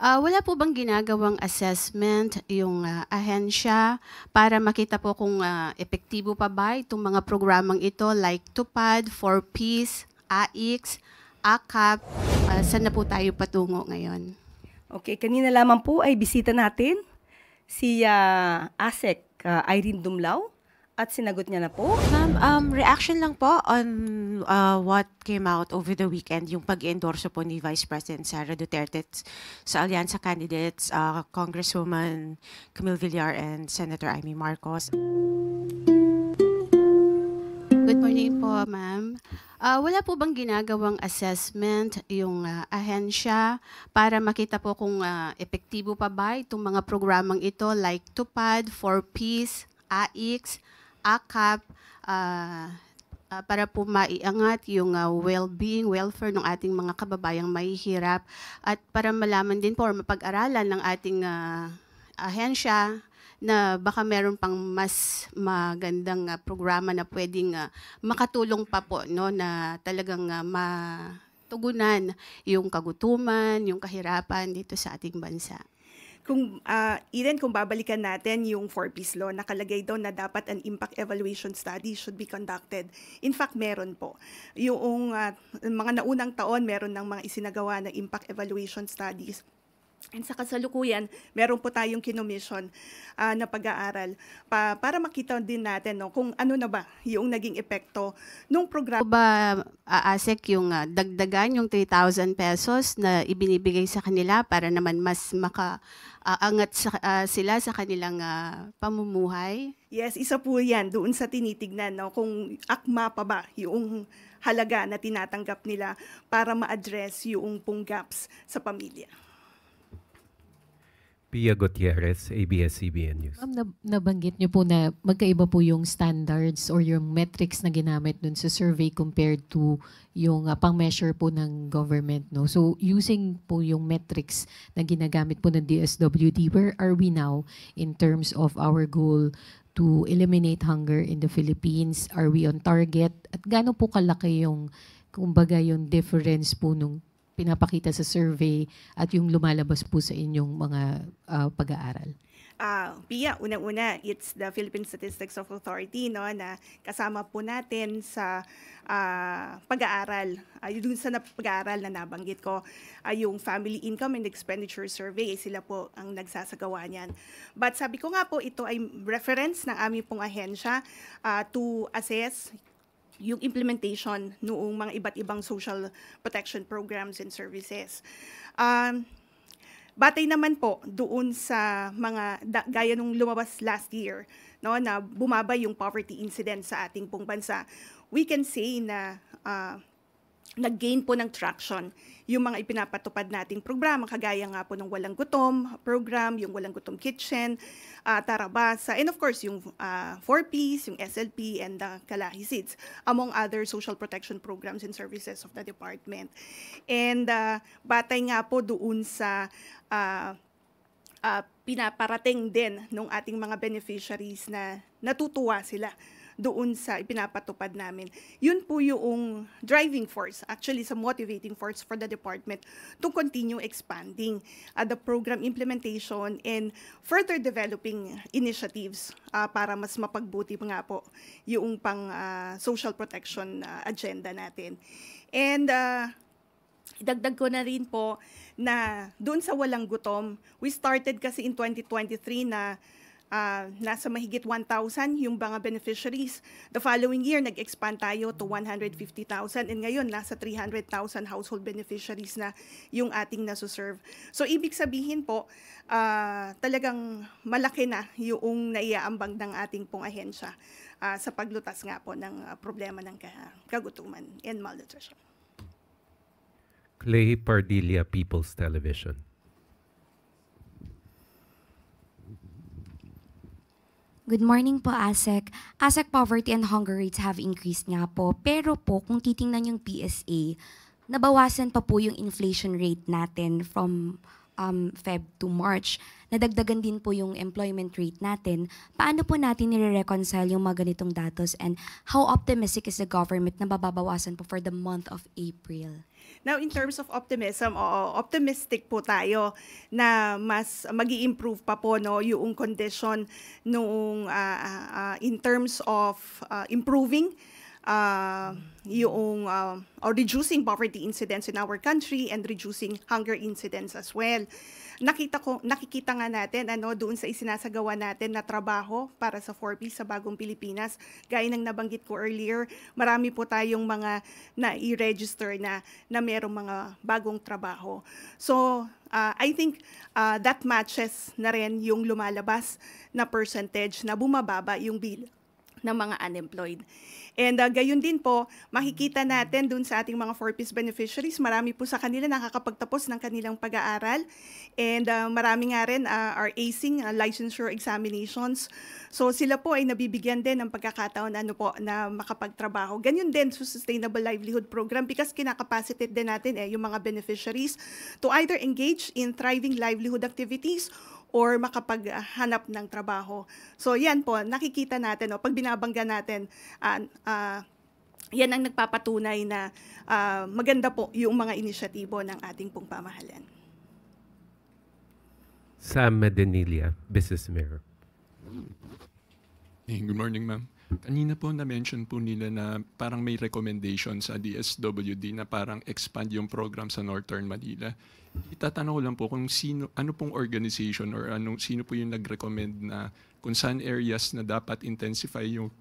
Wala po bang ginagawang assessment yung ahensya para makita po kung epektibo pa ba itong mga programang ito like TUPAD, 4Ps, AIX, AKAP? Saan na po tayo patungo ngayon? Okay, kanina lamang po ay bisita natin si ASEC Irene Dumlao at sinagot niya na po. Ma'am, reaction lang po on what came out over the weekend, yung pag-endorso po ni Vice President Sara Duterte sa alyansa candidates, Congresswoman Camille Villar and Senator Amy Marcos. Good morning po, ma'am. Wala po bang ginagawang assessment yung ahensya para makita po kung epektibo pa ba itong mga programang ito like TUPAD, 4Ps, AIX, AKAP, para po maiangat yung well-being, welfare ng ating mga kababayang mahihirap at para malaman din po or mapag-aralan ng ating ahensya na baka meron pang mas magandang programa na pwedeng makatulong pa po, no, na talagang matugunan yung kagutuman, yung kahirapan dito sa ating bansa. Kung kung babalikan natin yung 4Ps law, nakalagay doon na dapat an impact evaluation study should be conducted. In fact, meron po. Yung mga naunang taon, meron ng mga isinagawa na impact evaluation studies. And sa kasalukuyan, meron po tayong kinomission na pag-aaral para makita din natin, no, kung ano na ba yung naging epekto nung programa. Ba, ASEC, yung dagdagan yung 3,000 pesos na ibinibigay sa kanila para naman mas makaangat sila sa kanilang pamumuhay? Yes, isa po yan doon sa tinitignan, no, kung akma pa ba yung halaga na tinatanggap nila para ma-address yung pong gaps sa pamilya. Pia Gutierrez, ABS-CBN News. Nabanggit niyo po na magkaiba po yung standards or yung metrics na ginamit dun sa survey compared to yung pang-measure po ng government, no? So using po yung metrics na ginagamit po ng DSWD, where are we now in terms of our goal to eliminate hunger in the Philippines? Are we on target? At gaano po kalaki yung, kumbaga, yung difference po nung pinapakita sa survey at yung lumalabas po sa inyong mga pag-aaral? Pia, unang-una, it's the Philippine Statistics Authority, no, na kasama po natin sa pag-aaral. Yung sa pag-aaral na nabanggit ko, yung Family Income and Expenditure Survey, sila po ang nagsasagawa niyan. But sabi ko nga po, ito ay reference ng aming pong ahensya to assess yung implementation noong mga iba't ibang social protection programs and services. Batay naman po doon sa mga gaya nung lumabas last year, no, na bumaba yung poverty incidence sa ating pong bansa, we can say na nag-gain po ng traction yung mga ipinapatupad nating programa, kagaya nga po ng Walang Gutom program, yung Walang Gutom Kitchen, Tarabasa, and of course yung 4Ps, yung SLP, and Kalahi Seeds, among other social protection programs and services of the department. And batay nga po doon sa pinaparating din ng ating mga beneficiaries na natutuwa sila doon sa ipinapatupad namin. Yun po yung driving force, actually sa motivating force for the department to continue expanding the program implementation and further developing initiatives para mas mapagbuti nga po yung pang social protection agenda natin. And idagdag ko na rin po na doon sa Walang Gutom, we started kasi in 2023 na nasa mahigit 1,000 yung mga beneficiaries. The following year, nag-expand tayo to 150,000 and ngayon, nasa 300,000 household beneficiaries na yung ating nasuserve. So, ibig sabihin po, talagang malaki na yung naiaambag ng ating pong ahensya sa paglutas nga po ng problema ng kagutuman and malnutrition. Clay Pardilla, People's Television. Good morning po, ASEC. ASEC poverty and hunger rates have increased nga po. Pero po, kung titingnan yung PSA, nabawasan pa po yung inflation rate natin from Feb to March. Nadagdagan din po yung employment rate natin. Paano po natin nire-reconcile yung mga ganitong datos and how optimistic is the government na mababawasan po for the month of April? Now, in terms of optimism, optimistic po tayo na mas mag-i-improve pa po no, yung condition noong in terms of improving or reducing poverty incidence in our country and reducing hunger incidence as well. Nakikita nga natin doon sa isinasagawa natin na trabaho para sa 4P sa Bagong Pilipinas. Gaya ng nabanggit ko earlier, marami po tayong mga na-i-register na merong mga bagong trabaho. So, I think that matches na rin yung lumalabas na percentage na bumababa yung bill ng mga unemployed. And gayon din po, makikita natin dun sa ating mga 4Ps beneficiaries, marami po sa kanila nakakapagtapos ng kanilang pag-aaral. And marami nga rin are acing licensure examinations. So sila po ay nabibigyan din ng pagkakataon na makapagtrabaho. Ganyan din sa Sustainable Livelihood Program because kinakapacitate din natin yung mga beneficiaries to either engage in thriving livelihood activities or makapaghanap ng trabaho. So yan po, nakikita natin, pag binabangga natin, yan ang nagpapatunay na maganda po yung mga inisyatibo ng ating pong pamahalaan. Sam Madanilla, Business Mirror. Hey, good morning, ma'am. Kanina po na-mention po nila na parang may recommendation sa DSWD na parang expand yung program sa Northern Manila. Itatanong ko lang po kung ano pong organization or sino po yung nag-recommend na kung saan areas na dapat intensify yung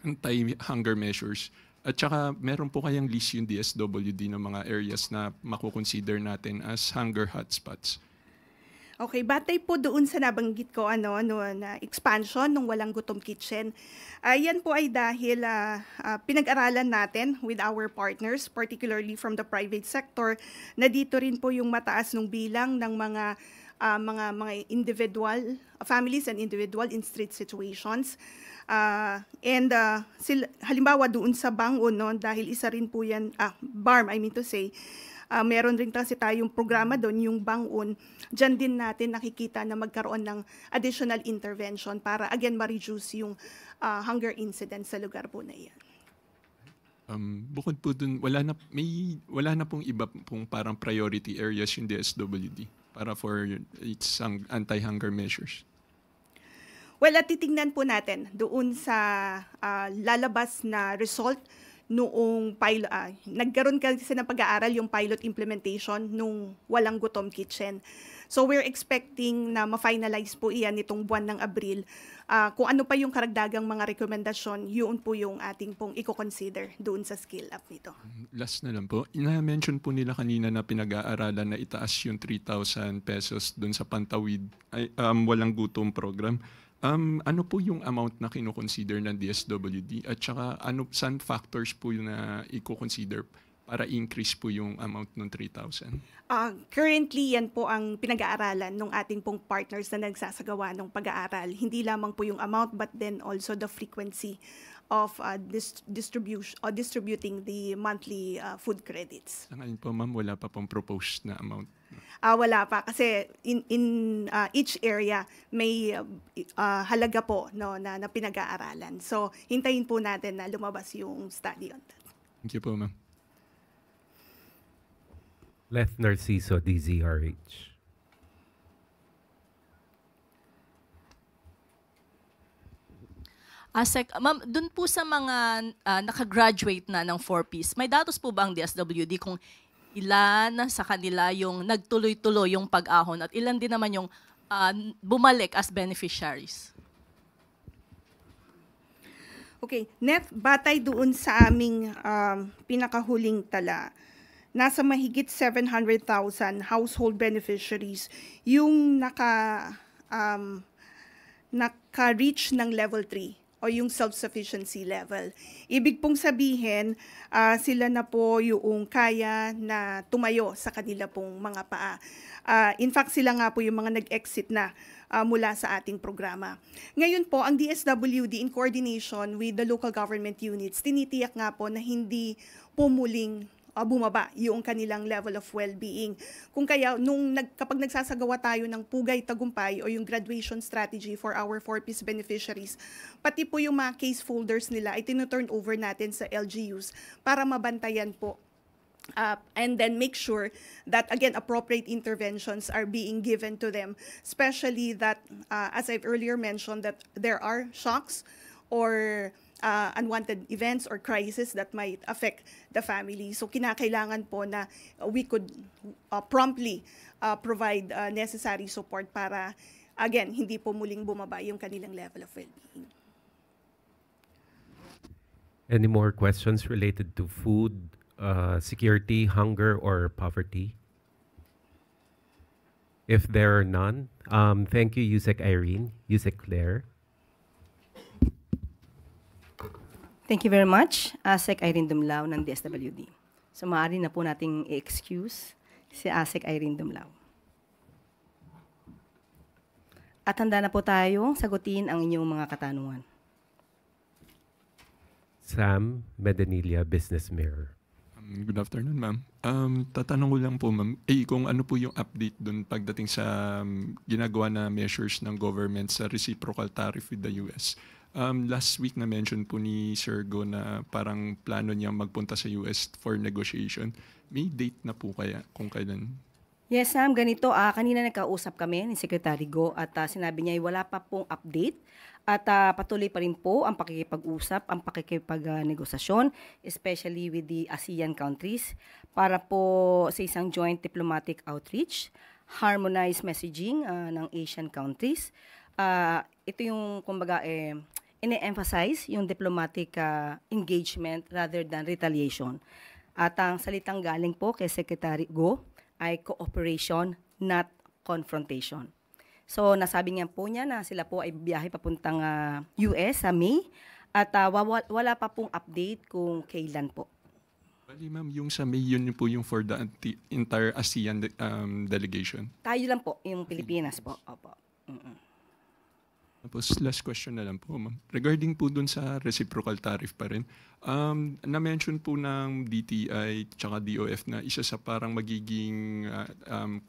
anti-hunger measures. At saka meron po kayang list yung DSWD ng mga areas na makukonsider natin as hunger hotspots. Okay, batay po doon sa nabanggit ko na expansion ng Walang Gutom Kitchen. Yan po ay dahil pinag-aralan natin with our partners, particularly from the private sector, na dito rin po yung mataas ng bilang ng mga individual families and individual in street situations. Halimbawa doon sa Bangon, dahil isa rin po yan, BARM, I mean to say, meron rin kasi tayong programa doon, yung Bangon. Diyan din natin nakikita na magkaroon ng additional intervention para again ma-reduce yung hunger incidence sa lugar po na yan. Bukod po dun, wala na pong iba pong parang priority areas yung DSWD para for its anti-hunger measures. Well, at titingnan po natin doon sa lalabas na result noong nagkaroon kasi ng pag-aaral yung pilot implementation nung Walang Gutom Kitchen. So we're expecting na ma-finalize po iyan nitong buwan ng Abril. Kung ano pa yung karagdagang mga rekomendasyon, yun po yung ating pong i-consider doon sa skill up nito. Last na lang po, ina-mention po nila kanina na pinag-aaralan na itaas yung 3,000 pesos doon sa Pantawid Walang Gutom program. Ano po yung amount na kino-consider ng DSWD at saka saan factors po yung na i-consider para increase po yung amount ng 3,000? Currently, yan po ang pinag-aaralan ng ating pong partners na nagsasagawa ng pag-aaral. Hindi lamang po yung amount but then also the frequency of distributing the monthly food credits. Sa ngayon po, ma'am, wala pa pong proposed na amount? Wala pa kasi in each area may halaga po na pinag-aaralan. So hintayin po natin na lumabas yung study on that. Thank you po, ma'am. Leth Narciso, DZRH. ASEC, ma'am, dun po sa mga nakagraduate na ng 4Ps, may datos po ba ang DSWD kung ilan sa kanila yung nagtuloy-tuloy yung pag-ahon at ilan din naman yung bumalik as beneficiaries? Okay, batay doon sa aming pinakahuling tala, nasa mahigit 700,000 household beneficiaries yung naka-reach ng level 3 o yung self-sufficiency level. Ibig pong sabihin, sila na po yung kaya na tumayo sa kanila pong mga paa. In fact, sila nga po yung mga nag-exit na mula sa ating programa. Ngayon po, ang DSWD in coordination with the local government units, tinitiyak nga po na hindi pumuling bumaba yung kanilang level of well-being. Kung kaya, kapag nagsasagawa tayo ng Pugay Tagumpay o yung graduation strategy for our 4Ps beneficiaries, pati po yung mga case folders nila ay tinuturn over natin sa LGUs para mabantayan po and then make sure that, again, appropriate interventions are being given to them, especially that, as I've earlier mentioned, that there are shocks or unwanted events or crises that might affect the family. So kinakailangan po na we could promptly provide necessary support para, again, hindi po muling bumaba yung kanilang level of well-being. Any more questions related to food, security, hunger, or poverty? If there are none, thank you, Yusek Irene. Yusek Claire. Thank you very much, ASEC Irene Dumlao ng DSWD. So maaari na po nating i-excuse si ASEC Irene Dumlao. At handa na po tayong sagutin ang inyong mga katanungan. Sam Medanilia, Business Mirror. Good afternoon, ma'am. Tatanong ko lang po, ma'am, kung ano po yung update dun pagdating sa ginagawa na measures ng government sa reciprocal tariff with the US. Last week na mention po ni Sir Go na parang plano niya magpunta sa US for negotiation. May date na po kaya kung kailan? Yes, Sam, ganito. Kanina nagkausap kami ni Secretary Go at sinabi niya ay wala pa pong update at patuloy pa rin po ang pakikipag-usap, ang pakikipag-negosasyon, especially with the ASEAN countries para po sa isang joint diplomatic outreach, harmonized messaging ng Asian countries. Ito yung, kumbaga, ine-emphasize yung diplomatic engagement rather than retaliation. At ang salitang galing po kay Secretary Go ay cooperation, not confrontation. So nasabi nga po niya na sila po ay biyahe papuntang US sa May at wala pa pong update kung kailan po. Bali ma'am, yung sa May yun po yung for the entire ASEAN delegation? Tayo lang po, yung Pilipinas po. Opo. Tapos last question na lang po, ma'am. Regarding po dun sa reciprocal tariff pa rin, na-mention po ng DTI tsaka DOF na isa sa parang magiging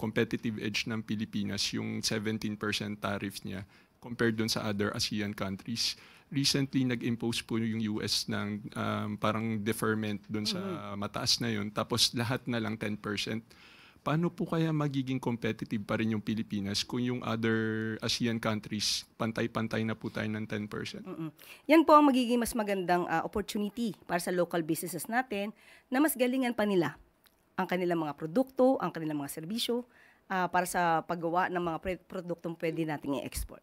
competitive edge ng Pilipinas yung 17% tariff niya compared dun sa other ASEAN countries. Recently, nag-impose po yung US ng parang deferment dun sa mataas na yun, tapos lahat na lang 10%. Paano po kaya magiging competitive pa rin yung Pilipinas kung yung other ASEAN countries, pantay-pantay na po tayo ng 10%? Yan po ang magiging mas magandang opportunity para sa local businesses natin na mas galingan pa nila ang kanilang mga produkto, ang kanilang mga serbisyo para sa paggawa ng mga produktong pwede nating i-export.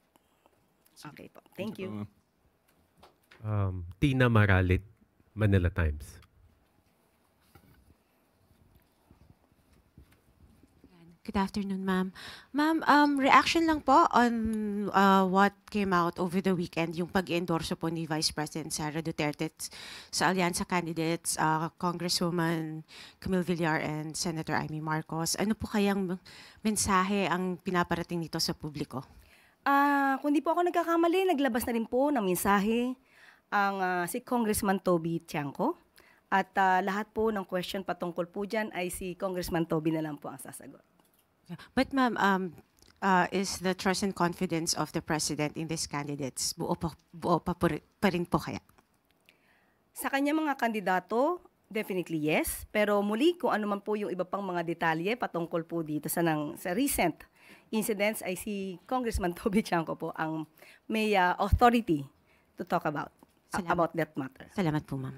Okay po. Thank you. Tina Maralit, Manila Times. Good afternoon, ma'am. Ma'am, reaction lang po on what came out over the weekend, yung pag-endorso po ni Vice President Sara Duterte sa alyansa candidates, Congresswoman Camille Villar and Senator Amy Marcos. Ano po kayang mensahe ang pinaparating nito sa publiko? Kung di po ako nagkakamali, naglabas na rin po ng mensahe ang si Congressman Toby Tiangco. At lahat po ng question patungkol po dyan ay si Congressman Toby na lang po ang sasagot. But ma'am, is the trust and confidence of the President in these candidates buo pa rin po kaya? Sa kanya mga kandidato, definitely yes. Pero muli, kung ano man po yung iba pang mga detalye patungkol po dito sa recent incidents ay si Congressman Toby Tiangco po ang may authority to talk about that matter. Salamat po, ma'am.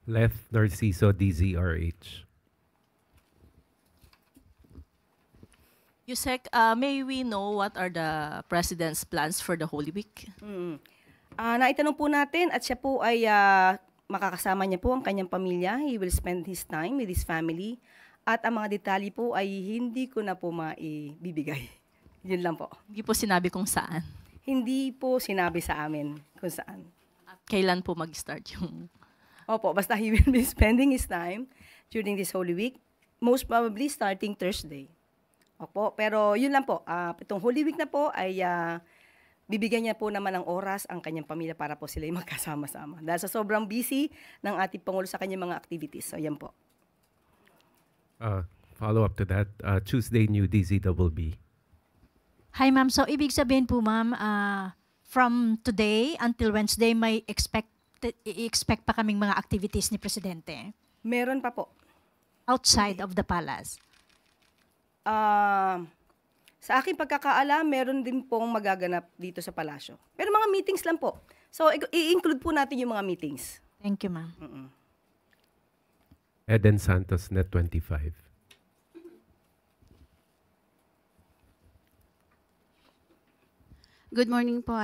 Left Narciso, DZRH. Yusek, may we know what are the President's plans for the Holy Week? Naitanong po natin at siya po ay makakasama niya po ang kanyang pamilya. He will spend his time with his family. At ang mga detalye po ay hindi ko na po maibibigay. Yun lang po. Hindi po sinabi kung saan. Hindi po sinabi sa amin kung saan. At kailan po mag-start yung... Opo, basta he will be spending his time during this Holy Week, most probably starting Thursday. Opo, pero yun lang po. Itong Holy Week na po ay bibigyan niya po naman ng oras ang kanyang pamilya para po sila magkasama-sama. Dahil sa sobrang busy ng ating Pangulo sa kanyang mga activities. So yan po. Follow up to that, Tuesday New DZBB. Hi ma'am, so ibig sabihin po ma'am, from today until Wednesday may expect pa kaming mga activities ni Presidente? Meron pa po. outside of the palace? Sa aking pagkakaalam, meron din pong magaganap dito sa palasyo. Pero mga meetings lang po. So, i-include po natin yung mga meetings. Thank you, ma'am. Eden Santos, Net 25. Good morning po,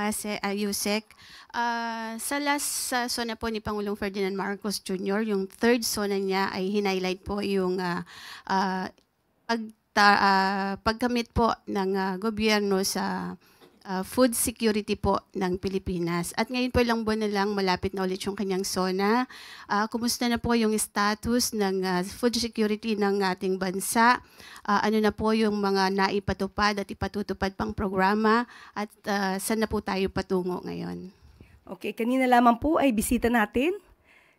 Yusek. Sa last sona po ni Pangulong Ferdinand Marcos Jr., yung third sona niya ay hinighlight po yung pagkamit po ng gobyerno sa food security po ng Pilipinas. At ngayon po ilang buwan na lang, malapit na ulit yung kanyang SONA. Kumusta na po yung status ng food security ng ating bansa? Ano na po yung mga naipatupad at ipatutupad pang programa? At saan na po tayo patungo ngayon? Okay, kanina lamang po ay bisita natin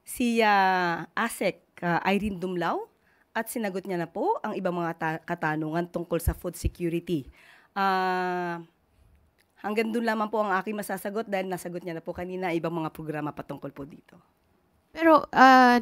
si ASEC Irene Dumlao at sinagot niya na po ang ibang mga katanungan tungkol sa food security. Hanggang doon lamang po ang aking masasagot dahil nasagot niya na po kanina ibang mga programa patungkol po dito. Pero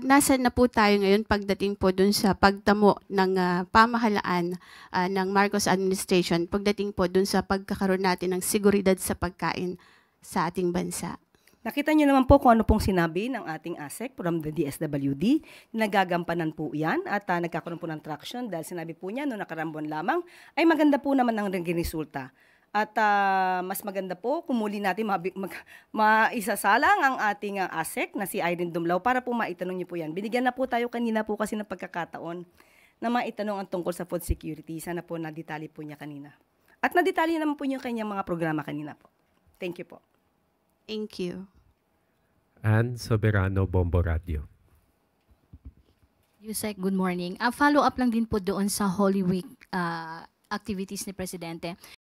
nasaan na po tayo ngayon pagdating po dun sa pagtamo ng pamahalaan ng Marcos administration, pagdating po dun sa pagkakaroon natin ng seguridad sa pagkain sa ating bansa? Nakita niyo naman po kung ano pong sinabi ng ating ASEC from the DSWD. Nagagampanan po yan at nagkakaroon po ng traction dahil sinabi po niya noong nakarang buwan lamang ay maganda po naman ang naging resulta. At mas maganda po kung muli natin maisasalang ang ating ASEC na si Irene Dumlao para po maitanong niyo po yan. Binigyan na po tayo kanina po kasi ng pagkakataon na maitanong ang tungkol sa food security. Sana po nadetali po niya kanina. At nadetali naman po niyo kanyang mga programa kanina po. Thank you po. Thank you. Ann Soberano, Bombo Radio. Yusek, good morning. Follow up lang din po doon sa Holy Week activities ni Presidente.